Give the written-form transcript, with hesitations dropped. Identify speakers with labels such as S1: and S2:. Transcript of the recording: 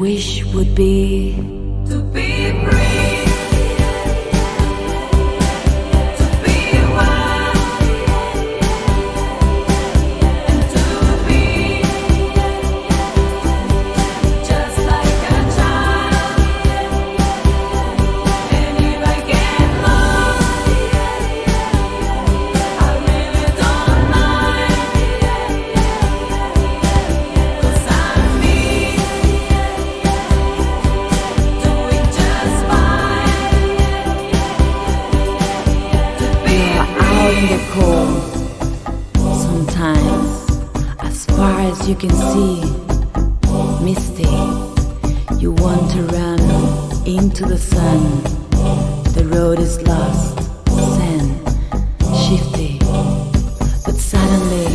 S1: wish would be
S2: to be free, to be wild, and to be just like a child. And if I get lost, I really don't mind, 'cause I'm me, doing just fine. To be
S1: out in the cold. Sometimes, as far as you can see, misty, you want to run into the sun. The road is lost, sand, shifty, but suddenly